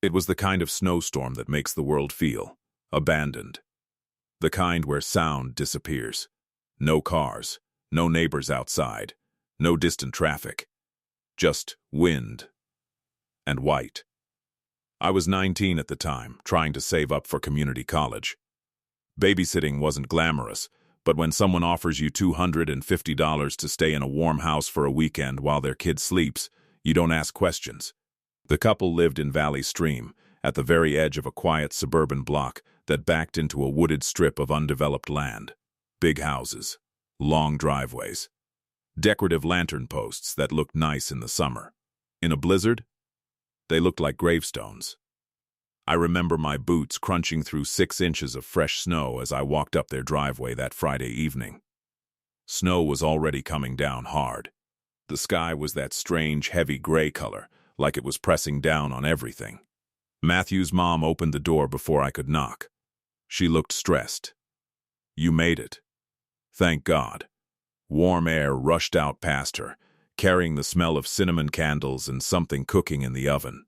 It was the kind of snowstorm that makes the world feel abandoned. The kind where sound disappears. No cars, no neighbors outside, no distant traffic. Just wind and white. I was 19 at the time, trying to save up for community college. Babysitting wasn't glamorous, but when someone offers you $250 to stay in a warm house for a weekend while their kid sleeps, you don't ask questions. The couple lived in Valley Stream, at the very edge of a quiet suburban block that backed into a wooded strip of undeveloped land. Big houses, long driveways, decorative lantern posts that looked nice in the summer. In a blizzard, they looked like gravestones. I remember my boots crunching through 6 inches of fresh snow as I walked up their driveway that Friday evening. Snow was already coming down hard. The sky was that strange, heavy gray color, like it was pressing down on everything. Matthew's mom opened the door before I could knock. She looked stressed. "You made it." Thank God. Warm air rushed out past her, carrying the smell of cinnamon candles and something cooking in the oven.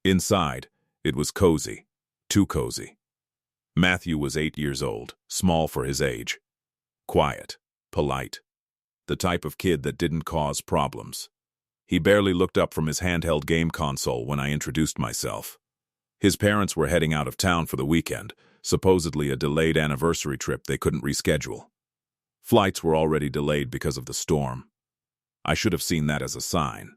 Inside, it was cozy, too cozy. Matthew was 8 years old, small for his age. Quiet, polite. The type of kid that didn't cause problems. He barely looked up from his handheld game console when I introduced myself. His parents were heading out of town for the weekend, supposedly a delayed anniversary trip they couldn't reschedule. Flights were already delayed because of the storm. I should have seen that as a sign.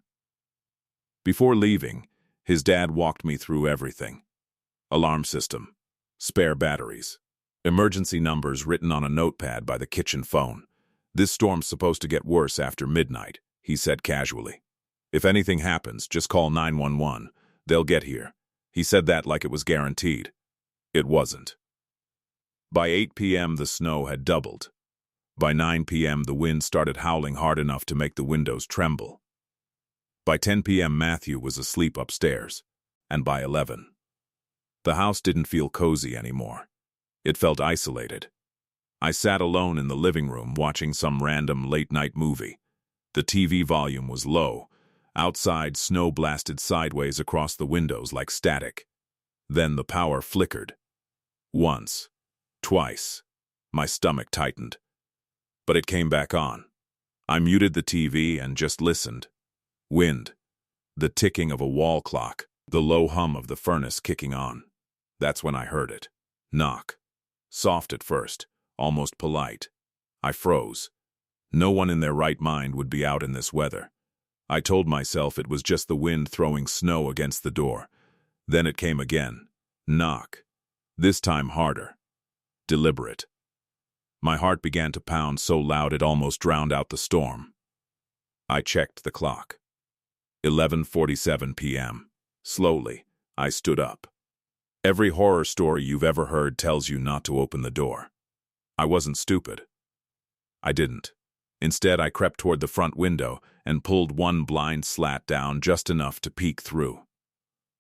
Before leaving, his dad walked me through everything. Alarm system, spare batteries, emergency numbers written on a notepad by the kitchen phone. "This storm's supposed to get worse after midnight," he said casually. "If anything happens, just call 911. They'll get here." He said that like it was guaranteed. It wasn't. By 8 p.m. the snow had doubled. By 9 p.m. the wind started howling hard enough to make the windows tremble. By 10 p.m. Matthew was asleep upstairs, and by 11. The house didn't feel cozy anymore. It felt isolated. I sat alone in the living room watching some random late-night movie. The TV volume was low. Outside, snow blasted sideways across the windows like static. Then the power flickered. Once. Twice. My stomach tightened. But it came back on. I muted the TV and just listened. Wind. The ticking of a wall clock. The low hum of the furnace kicking on. That's when I heard it. Knock. Soft at first, almost polite. I froze. No one in their right mind would be out in this weather. I told myself it was just the wind throwing snow against the door. Then it came again. Knock. This time harder. Deliberate. My heart began to pound so loud it almost drowned out the storm. I checked the clock. 11:47 p.m. Slowly, I stood up. Every horror story you've ever heard tells you not to open the door. I wasn't stupid. I didn't. Instead, I crept toward the front window and pulled one blind slat down just enough to peek through.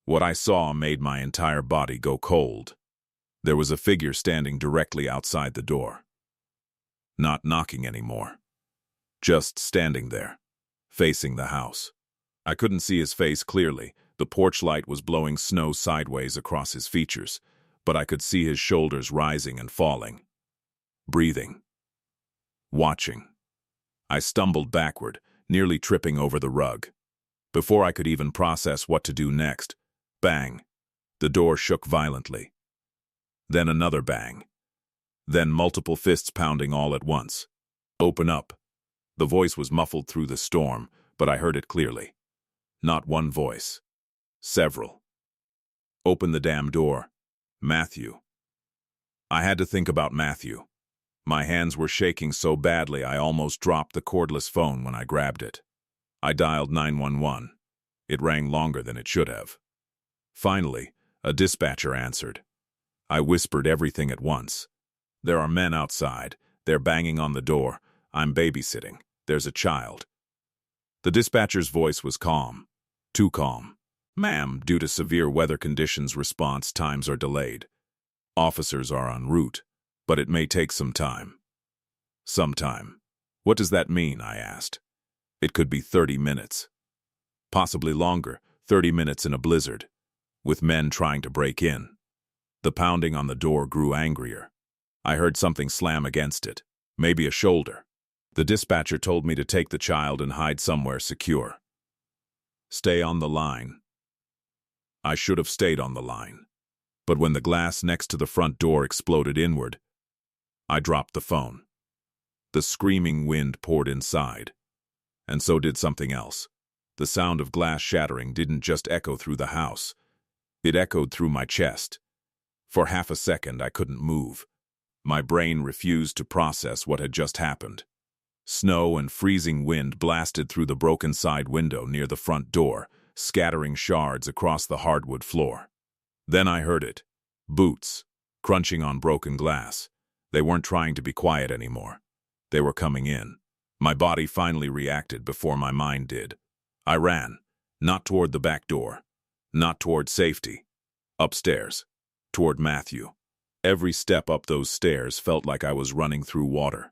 What I saw made my entire body go cold. There was a figure standing directly outside the door. Not knocking anymore. Just standing there, facing the house. I couldn't see his face clearly. The porch light was blowing snow sideways across his features, but I could see his shoulders rising and falling. Breathing. Watching. I stumbled backward, nearly tripping over the rug. Before I could even process what to do next, bang. The door shook violently. Then another bang. Then multiple fists pounding all at once. "Open up." The voice was muffled through the storm, but I heard it clearly. Not one voice. Several. "Open the damn door. Matthew." I had to think about Matthew. My hands were shaking so badly I almost dropped the cordless phone when I grabbed it. I dialed 911. It rang longer than it should have. Finally, a dispatcher answered. I whispered everything at once. "There are men outside. They're banging on the door. I'm babysitting. There's a child." The dispatcher's voice was calm. Too calm. "Ma'am, due to severe weather conditions, response times are delayed. Officers are en route, but it may take some time." Some time. What does that mean? I asked. It could be 30 minutes. Possibly longer, 30 minutes in a blizzard. with men trying to break in. The pounding on the door grew angrier. I heard something slam against it, maybe a shoulder. The dispatcher told me to take the child and hide somewhere secure. Stay on the line. I should have stayed on the line. But when the glass next to the front door exploded inward, I dropped the phone. The screaming wind poured inside. And so did something else. The sound of glass shattering didn't just echo through the house. It echoed through my chest. For half a second, I couldn't move. My brain refused to process what had just happened. Snow and freezing wind blasted through the broken side window near the front door, scattering shards across the hardwood floor. Then I heard it. Boots, crunching on broken glass. They weren't trying to be quiet anymore. They were coming in. My body finally reacted before my mind did. I ran, not toward the back door, not toward safety. Upstairs, toward Matthew. Every step up those stairs felt like I was running through water.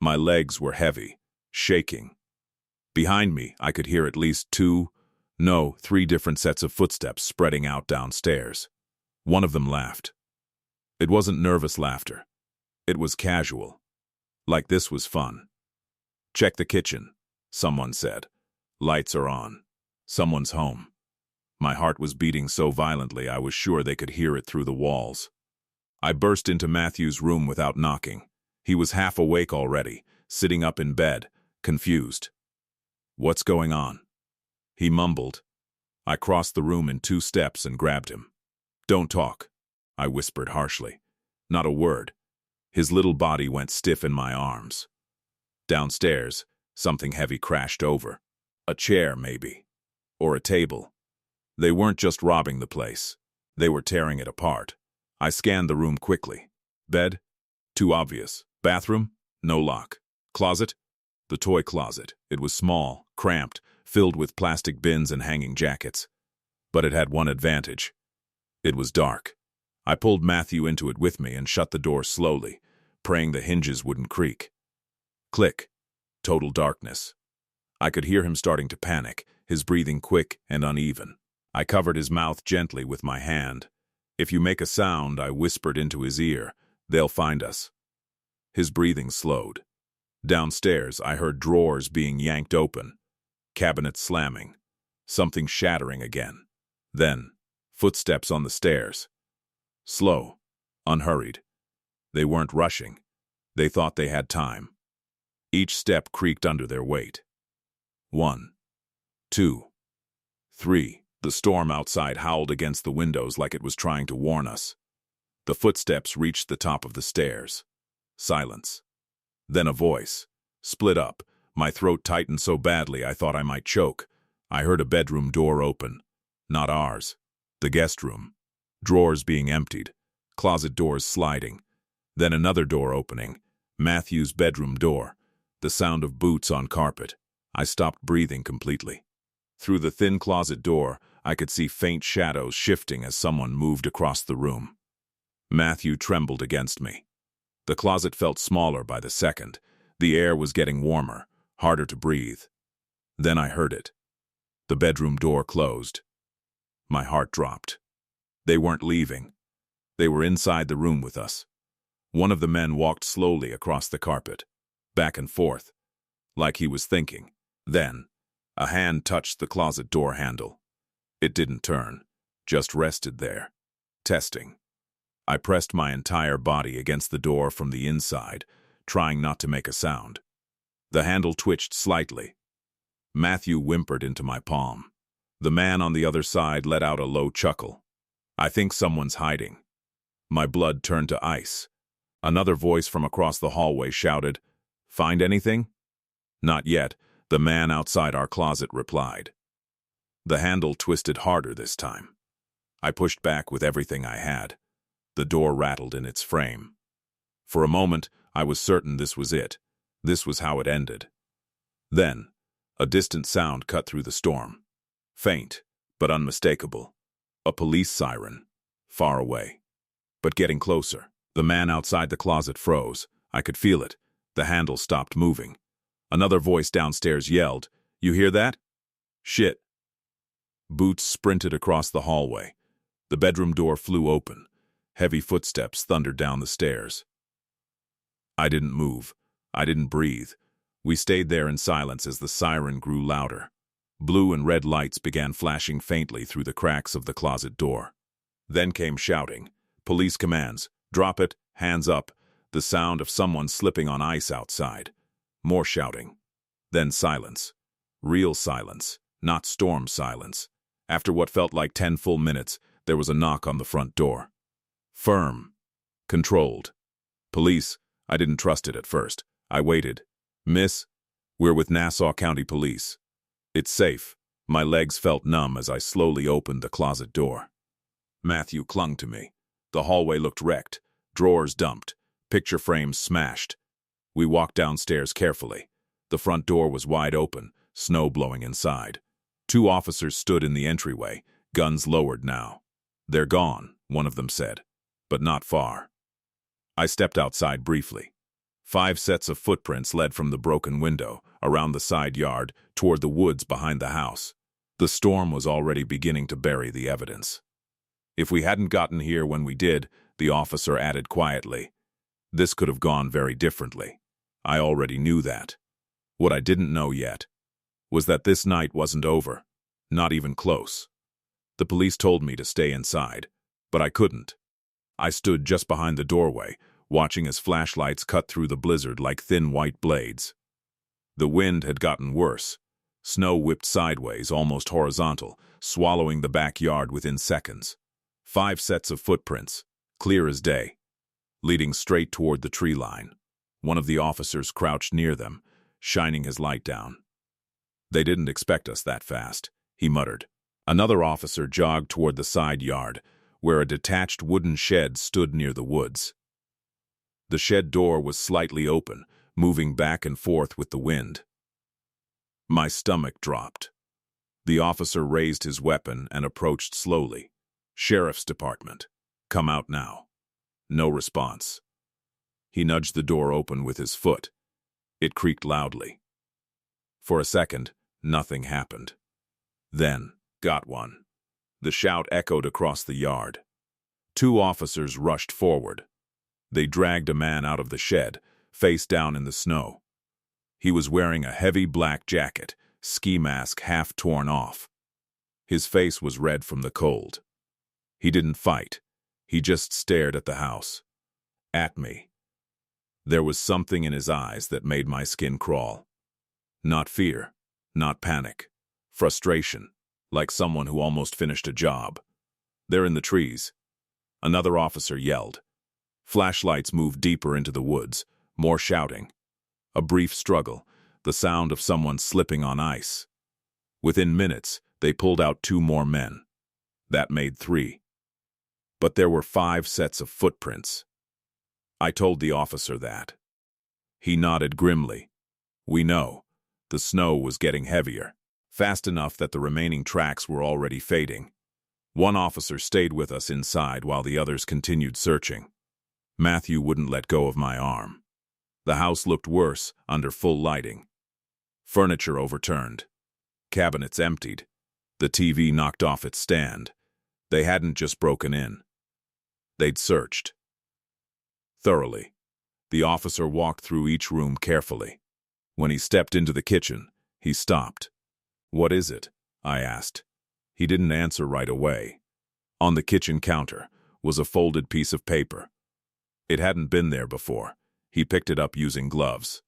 My legs were heavy, shaking. Behind me, I could hear at least three different sets of footsteps spreading out downstairs. One of them laughed. It wasn't nervous laughter. It was casual. Like this was fun. Check the kitchen, someone said. Lights are on. Someone's home. My heart was beating so violently I was sure they could hear it through the walls. I burst into Matthew's room without knocking. He was half awake already, sitting up in bed, confused. "What's going on?" he mumbled. I crossed the room in 2 steps and grabbed him. "Don't talk," I whispered harshly. Not a word. His little body went stiff in my arms. Downstairs, something heavy crashed over. A chair, maybe. Or a table. They weren't just robbing the place. They were tearing it apart. I scanned the room quickly. Bed? Too obvious. Bathroom? No lock. Closet? The toy closet. It was small, cramped, filled with plastic bins and hanging jackets. But it had one advantage. It was dark. I pulled Matthew into it with me and shut the door slowly, praying the hinges wouldn't creak. Click. Total darkness. I could hear him starting to panic, his breathing quick and uneven. I covered his mouth gently with my hand. "If you make a sound," I whispered into his ear, "they'll find us." His breathing slowed. Downstairs, I heard drawers being yanked open, cabinets slamming, something shattering again. Then, footsteps on the stairs. Slow, unhurried. They weren't rushing. They thought they had time. Each step creaked under their weight. 1, 2, 3. The storm outside howled against the windows like it was trying to warn us. The footsteps reached the top of the stairs. Silence. Then a voice. Split up. My throat tightened so badly I thought I might choke. I heard a bedroom door open. Not ours. The guest room. Drawers being emptied. Closet doors sliding. Then another door opening. Matthew's bedroom door. The sound of boots on carpet. I stopped breathing completely. Through the thin closet door, I could see faint shadows shifting as someone moved across the room. Matthew trembled against me. The closet felt smaller by the second. The air was getting warmer, harder to breathe. Then I heard it. The bedroom door closed. My heart dropped. They weren't leaving. They were inside the room with us. One of the men walked slowly across the carpet, back and forth, like he was thinking. Then, a hand touched the closet door handle. It didn't turn, just rested there, testing. I pressed my entire body against the door from the inside, trying not to make a sound. The handle twitched slightly. Matthew whimpered into my palm. The man on the other side let out a low chuckle. "I think someone's hiding." My blood turned to ice. Another voice from across the hallway shouted, "Find anything?" "Not yet," the man outside our closet replied. The handle twisted harder this time. I pushed back with everything I had. The door rattled in its frame. For a moment, I was certain this was it. This was how it ended. Then, a distant sound cut through the storm. Faint, but unmistakable. A police siren, far away. But getting closer. The man outside the closet froze. I could feel it. The handle stopped moving. Another voice downstairs yelled, "You hear that?" "Shit." Boots sprinted across the hallway. The bedroom door flew open. Heavy footsteps thundered down the stairs. I didn't move. I didn't breathe. We stayed there in silence as the siren grew louder. Blue and red lights began flashing faintly through the cracks of the closet door. Then came shouting. Police commands. Drop it, hands up. The sound of someone slipping on ice outside. More shouting. Then silence. Real silence, not storm silence. After what felt like 10 full minutes, there was a knock on the front door. Firm. Controlled. Police. I didn't trust it at first. I waited. Miss, we're with Nassau County Police. It's safe. My legs felt numb as I slowly opened the closet door. Matthew clung to me. The hallway looked wrecked. Drawers dumped. Picture frames smashed. We walked downstairs carefully. The front door was wide open, snow blowing inside. 2 officers stood in the entryway, guns lowered now. They're gone, one of them said, but not far. I stepped outside briefly. 5 sets of footprints led from the broken window, around the side yard, toward the woods behind the house. The storm was already beginning to bury the evidence. If we hadn't gotten here when we did, the officer added quietly, this could have gone very differently. I already knew that. What I didn't know yet was that this night wasn't over, not even close. The police told me to stay inside, but I couldn't. I stood just behind the doorway, watching as flashlights cut through the blizzard like thin white blades. The wind had gotten worse. Snow whipped sideways, almost horizontal, swallowing the backyard within seconds. 5 sets of footprints, clear as day, leading straight toward the tree line. One of the officers crouched near them, shining his light down. They didn't expect us that fast, he muttered. Another officer jogged toward the side yard, where a detached wooden shed stood near the woods. The shed door was slightly open, moving back and forth with the wind. My stomach dropped. The officer raised his weapon and approached slowly. Sheriff's Department. Come out now. No response. He nudged the door open with his foot. It creaked loudly. For a second, nothing happened. Then, got one. The shout echoed across the yard. 2 officers rushed forward. They dragged a man out of the shed, face down in the snow. He was wearing a heavy black jacket, ski mask half torn off. His face was red from the cold. He didn't fight. He just stared at the house. At me. There was something in his eyes that made my skin crawl. Not fear, not panic. Frustration, like someone who almost finished a job. They're in the trees. Another officer yelled. Flashlights moved deeper into the woods, more shouting. A brief struggle, the sound of someone slipping on ice. Within minutes, they pulled out 2 more men. That made 3. But there were 5 sets of footprints. I told the officer that. He nodded grimly. We know. The snow was getting heavier, fast enough that the remaining tracks were already fading. One officer stayed with us inside while the others continued searching. Matthew wouldn't let go of my arm. The house looked worse under full lighting. Furniture overturned. Cabinets emptied. The TV knocked off its stand. They hadn't just broken in. They'd searched. Thoroughly. The officer walked through each room carefully. When he stepped into the kitchen, he stopped. What is it? I asked. He didn't answer right away. On the kitchen counter was a folded piece of paper. It hadn't been there before. He picked it up using gloves.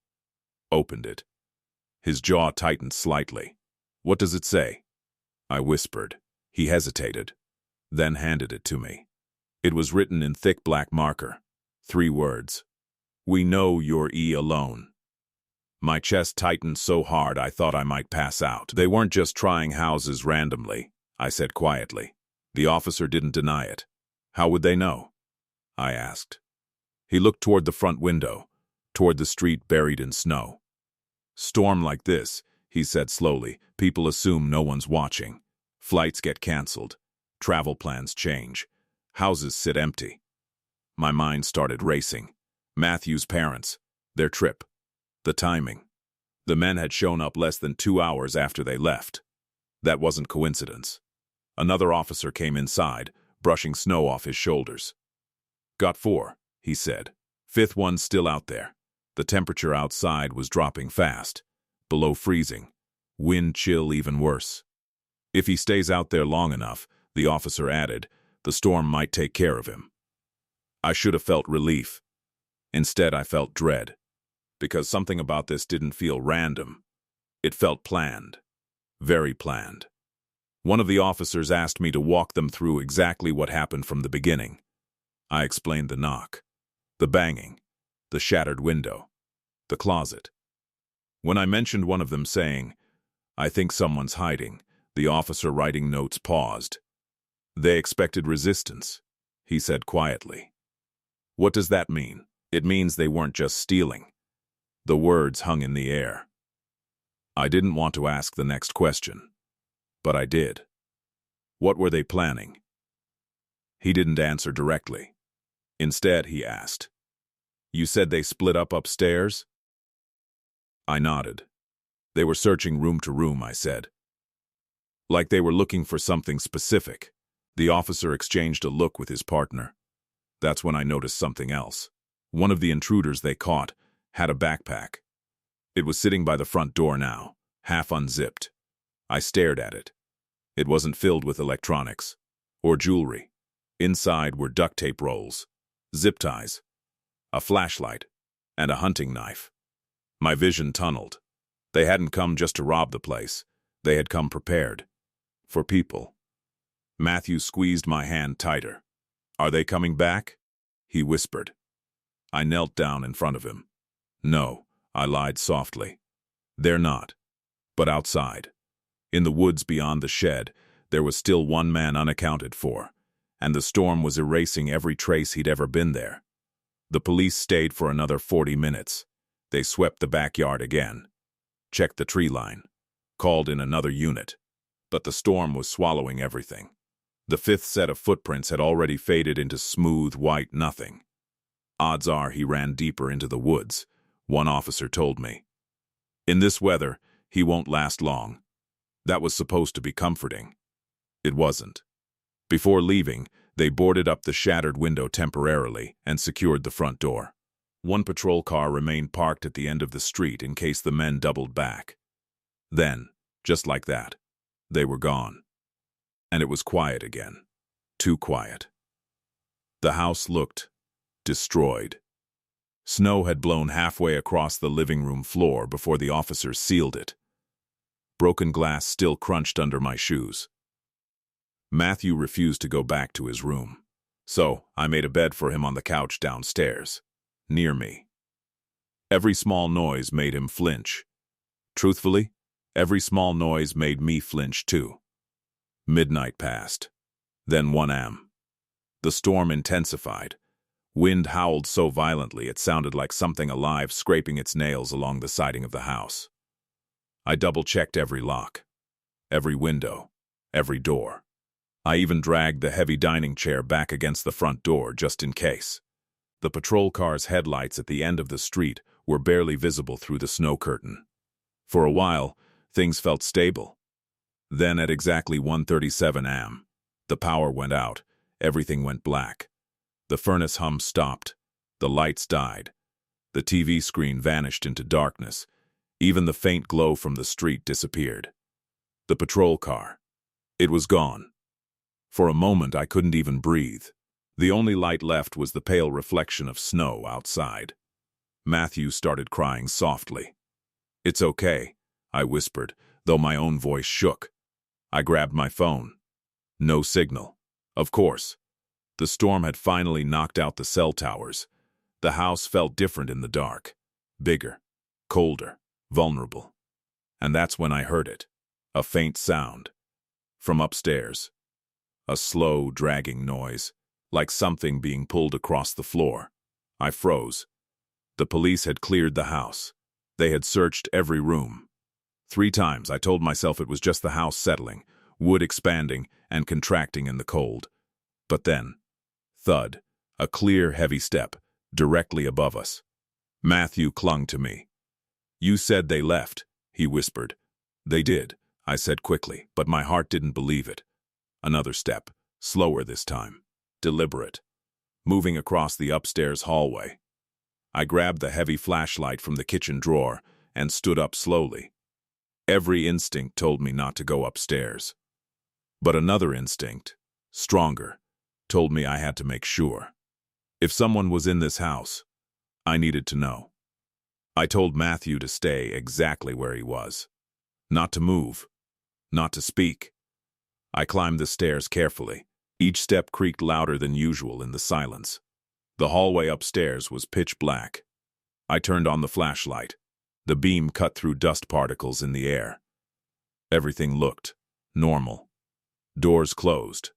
Opened it. His jaw tightened slightly. What does it say? I whispered. He hesitated, then handed it to me. It was written in thick black marker. 3 words. We know you're alone. My chest tightened so hard I thought I might pass out. They weren't just trying houses randomly, I said quietly. The officer didn't deny it. How would they know? I asked. He looked toward the front window, toward the street buried in snow. Storm like this, he said slowly, people assume no one's watching. Flights get canceled. Travel plans change. Houses sit empty. My mind started racing. Matthew's parents, their trip, the timing. The men had shown up less than 2 hours after they left. That wasn't coincidence. Another officer came inside, brushing snow off his shoulders. "Got 4, he said. 5th one's still out there." The temperature outside was dropping fast, below freezing. Wind chill even worse. "If he stays out there long enough," the officer added, "the storm might take care of him." I should have felt relief. Instead, I felt dread, because something about this didn't feel random. It felt planned. Very planned. One of the officers asked me to walk them through exactly what happened from the beginning. I explained the knock, the banging, the shattered window, the closet. When I mentioned one of them saying, "I think someone's hiding," the officer writing notes paused. "They expected resistance," he said quietly. "What does that mean?" "It means they weren't just stealing." The words hung in the air. I didn't want to ask the next question, but I did. What were they planning? He didn't answer directly. Instead, he asked, "You said they split up upstairs?" I nodded. "They were searching room to room," I said. "Like they were looking for something specific." The officer exchanged a look with his partner. That's when I noticed something else. One of the intruders they caught had a backpack. It was sitting by the front door now, half unzipped. I stared at it. It wasn't filled with electronics or jewelry. Inside were duct tape rolls, zip ties, a flashlight, and a hunting knife. My vision tunneled. They hadn't come just to rob the place. They had come prepared. For people. Matthew squeezed my hand tighter. "Are they coming back?" he whispered. I knelt down in front of him. "No," I lied softly. "They're not." But outside, in the woods beyond the shed, there was still one man unaccounted for, and the storm was erasing every trace he'd ever been there. The police stayed for another 40 minutes. They swept the backyard again, checked the tree line, called in another unit. But the storm was swallowing everything. The 5th set of footprints had already faded into smooth white nothing. Odds are he ran deeper into the woods, one officer told me. In this weather, he won't last long. That was supposed to be comforting. It wasn't. Before leaving, they boarded up the shattered window temporarily and secured the front door. One patrol car remained parked at the end of the street in case the men doubled back. Then, just like that, they were gone. And it was quiet again. Too quiet. The house looked destroyed. Snow had blown halfway across the living room floor before the officers sealed it. Broken glass still crunched under my shoes. Matthew refused to go back to his room, so I made a bed for him on the couch downstairs, near me. Every small noise made him flinch. Truthfully, every small noise made me flinch too. Midnight passed. Then 1 a.m. The storm intensified. Wind howled so violently it sounded like something alive scraping its nails along the siding of the house. I double-checked every lock, every window, every door. I even dragged the heavy dining chair back against the front door just in case. The patrol car's headlights at the end of the street were barely visible through the snow curtain. For a while, things felt stable. Then at exactly 1:37 a.m., the power went out, everything went black. The furnace hum stopped. The lights died. The TV screen vanished into darkness. Even the faint glow from the street disappeared. The patrol car. It was gone. For a moment, I couldn't even breathe. The only light left was the pale reflection of snow outside. Matthew started crying softly. "It's okay," I whispered, though my own voice shook. I grabbed my phone. No signal. Of course. The storm had finally knocked out the cell towers. The house felt different in the dark. Bigger, colder, vulnerable. And that's when I heard it. A faint sound. From upstairs. A slow, dragging noise, like something being pulled across the floor. I froze. The police had cleared the house. They had searched every room. 3 times I told myself it was just the house settling, wood expanding and contracting in the cold. But then, thud, a clear, heavy step, directly above us. Matthew clung to me. "You said they left," he whispered. "They did," I said quickly, but my heart didn't believe it. Another step, slower this time, deliberate, moving across the upstairs hallway. I grabbed the heavy flashlight from the kitchen drawer and stood up slowly. Every instinct told me not to go upstairs. But another instinct, stronger, told me I had to make sure. If someone was in this house, I needed to know. I told Matthew to stay exactly where he was. Not to move, not to speak. I climbed the stairs carefully. Each step creaked louder than usual in the silence. The hallway upstairs was pitch black. I turned on the flashlight. The beam cut through dust particles in the air. Everything looked normal. Doors closed.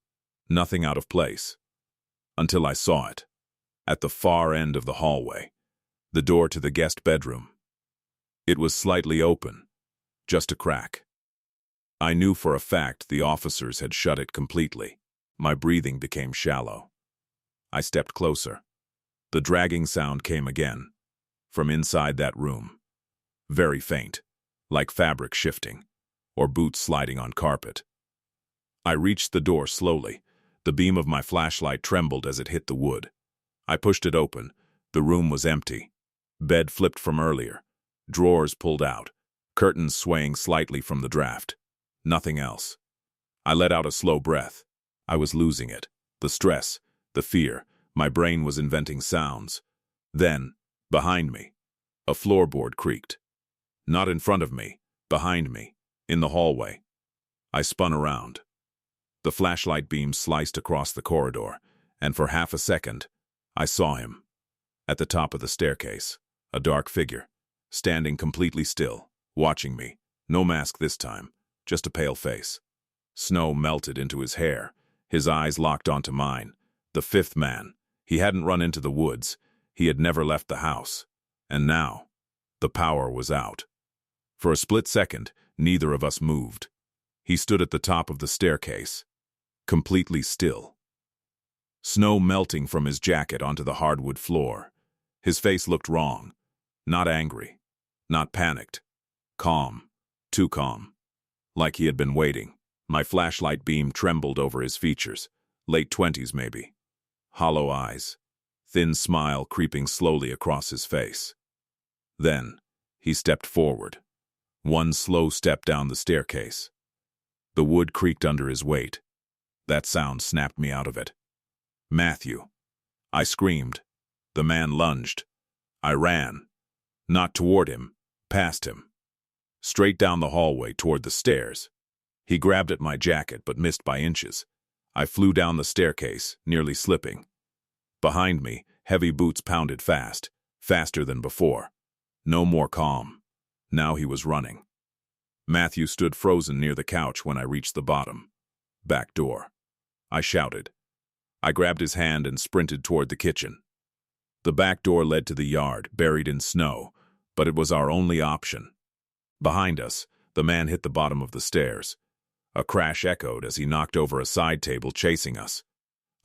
Nothing out of place. Until I saw it. At the far end of the hallway. The door to the guest bedroom. It was slightly open. Just a crack. I knew for a fact the officers had shut it completely. My breathing became shallow. I stepped closer. The dragging sound came again. From inside that room. Very faint, like fabric shifting, or boots sliding on carpet. I reached the door slowly. The beam of my flashlight trembled as it hit the wood. I pushed it open. The room was empty. Bed flipped from earlier. Drawers pulled out. Curtains swaying slightly from the draft. Nothing else. I let out a slow breath. I was losing it. The stress, the fear. My brain was inventing sounds. Then, behind me, a floorboard creaked. Not in front of me, behind me, in the hallway. I spun around. The flashlight beam sliced across the corridor, and for half a second, I saw him. At the top of the staircase, a dark figure, standing completely still, watching me. No mask this time, just a pale face. Snow melted into his hair. His eyes locked onto mine. The fifth man. He hadn't run into the woods. He had never left the house. And now, the power was out. For a split second, neither of us moved. He stood at the top of the staircase, completely still. Snow melting from his jacket onto the hardwood floor. His face looked wrong. Not angry. Not panicked. Calm. Too calm. Like he had been waiting. My flashlight beam trembled over his features. Late 20s, maybe. Hollow eyes. Thin smile creeping slowly across his face. Then, he stepped forward. One slow step down the staircase. The wood creaked under his weight. That sound snapped me out of it. Matthew. I screamed. The man lunged. I ran. Not toward him, past him. Straight down the hallway toward the stairs. He grabbed at my jacket but missed by inches. I flew down the staircase, nearly slipping. Behind me, heavy boots pounded fast, faster than before. No more calm. Now he was running. Matthew stood frozen near the couch when I reached the bottom. Back door. I shouted. I grabbed his hand and sprinted toward the kitchen. The back door led to the yard, buried in snow, but it was our only option. Behind us, the man hit the bottom of the stairs. A crash echoed as he knocked over a side table, chasing us.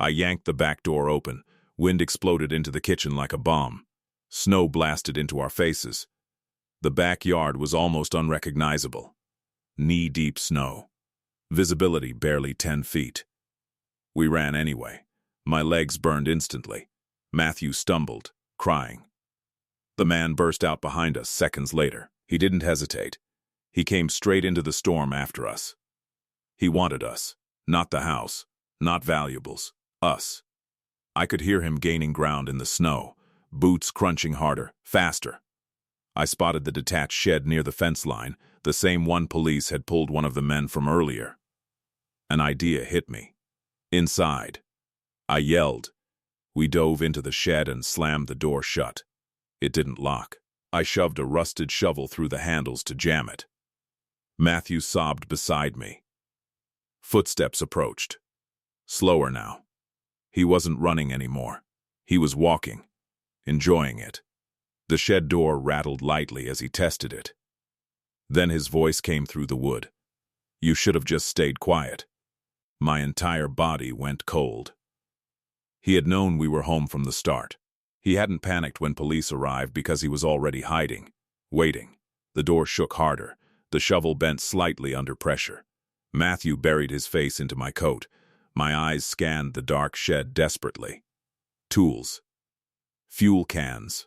I yanked the back door open. Wind exploded into the kitchen like a bomb. Snow blasted into our faces. The backyard was almost unrecognizable. Knee-deep snow. Visibility barely 10 feet. We ran anyway. My legs burned instantly. Matthew stumbled, crying. The man burst out behind us seconds later. He didn't hesitate. He came straight into the storm after us. He wanted us. Not the house. Not valuables. Us. I could hear him gaining ground in the snow, boots crunching harder, faster. I spotted the detached shed near the fence line, the same one police had pulled one of the men from earlier. An idea hit me. Inside. I yelled. We dove into the shed and slammed the door shut. It didn't lock. I shoved a rusted shovel through the handles to jam it. Matthew sobbed beside me. Footsteps approached. Slower now. He wasn't running anymore. He was walking, enjoying it. The shed door rattled lightly as he tested it. Then his voice came through the wood. You should have just stayed quiet. My entire body went cold. He had known we were home from the start. He hadn't panicked when police arrived because he was already hiding, waiting. The door shook harder. The shovel bent slightly under pressure. Matthew buried his face into my coat. My eyes scanned the dark shed desperately. Tools. Fuel cans.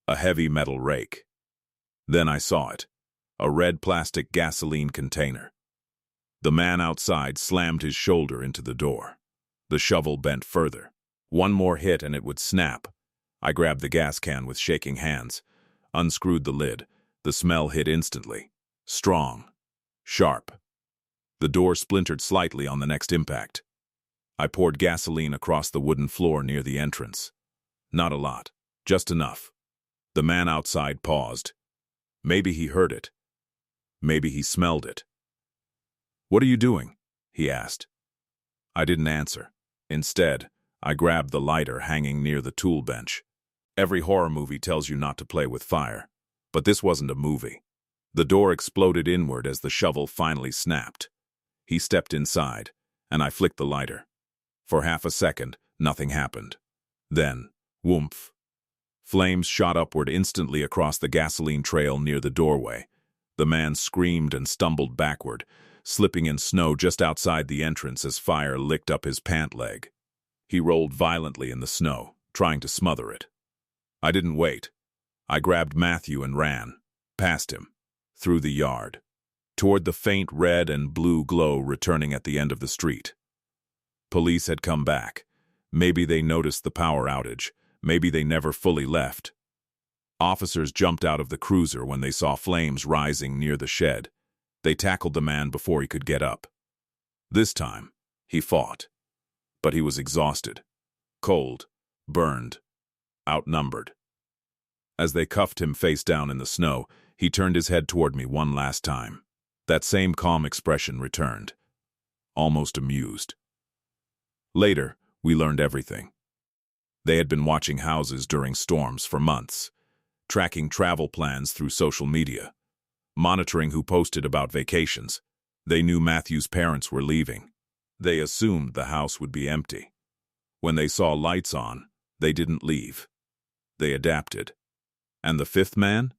A heavy metal rake. Then I saw it. A red plastic gasoline container. The man outside slammed his shoulder into the door. The shovel bent further. One more hit and it would snap. I grabbed the gas can with shaking hands, unscrewed the lid. The smell hit instantly. Strong. Sharp. The door splintered slightly on the next impact. I poured gasoline across the wooden floor near the entrance. Not a lot. Just enough. The man outside paused. Maybe he heard it. Maybe he smelled it. "What are you doing?" he asked. I didn't answer. Instead, I grabbed the lighter hanging near the tool bench. Every horror movie tells you not to play with fire. But this wasn't a movie. The door exploded inward as the shovel finally snapped. He stepped inside, and I flicked the lighter. For half a second, nothing happened. Then, whoomph. Flames shot upward instantly across the gasoline trail near the doorway. The man screamed and stumbled backward, slipping in snow just outside the entrance as fire licked up his pant leg. He rolled violently in the snow, trying to smother it. I didn't wait. I grabbed Matthew and ran, past him, through the yard, toward the faint red and blue glow returning at the end of the street. Police had come back. Maybe they noticed the power outage. Maybe they never fully left. Officers jumped out of the cruiser when they saw flames rising near the shed. They tackled the man before he could get up. This time, he fought. But he was exhausted, cold, burned, outnumbered. As they cuffed him face down in the snow, he turned his head toward me one last time. That same calm expression returned, almost amused. Later, we learned everything. They had been watching houses during storms for months, tracking travel plans through social media, monitoring who posted about vacations. They knew Matthew's parents were leaving. They assumed the house would be empty. When they saw lights on, they didn't leave. They adapted. And the fifth man?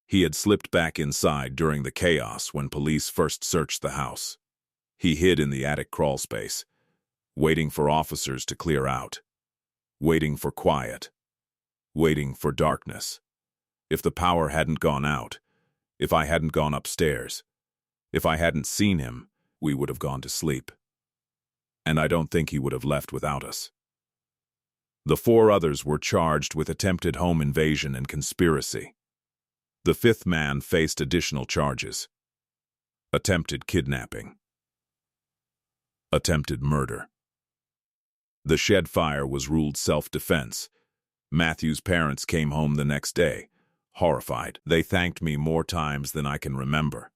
He had slipped back inside during the chaos when police first searched the house. He hid in the attic crawlspace, waiting for officers to clear out, waiting for quiet, waiting for darkness. If the power hadn't gone out, if I hadn't gone upstairs, if I hadn't seen him, we would have gone to sleep. And I don't think he would have left without us. The 4 others were charged with attempted home invasion and conspiracy. The 5th man faced additional charges: attempted kidnapping, attempted murder. The shed fire was ruled self-defense. Matthew's parents came home the next day, horrified. They thanked me more times than I can remember.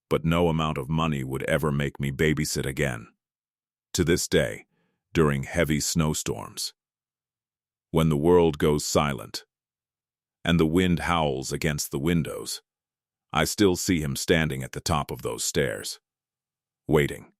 But no amount of money would ever make me babysit again. To this day, during heavy snowstorms, when the world goes silent, and the wind howls against the windows, I still see him standing at the top of those stairs, waiting.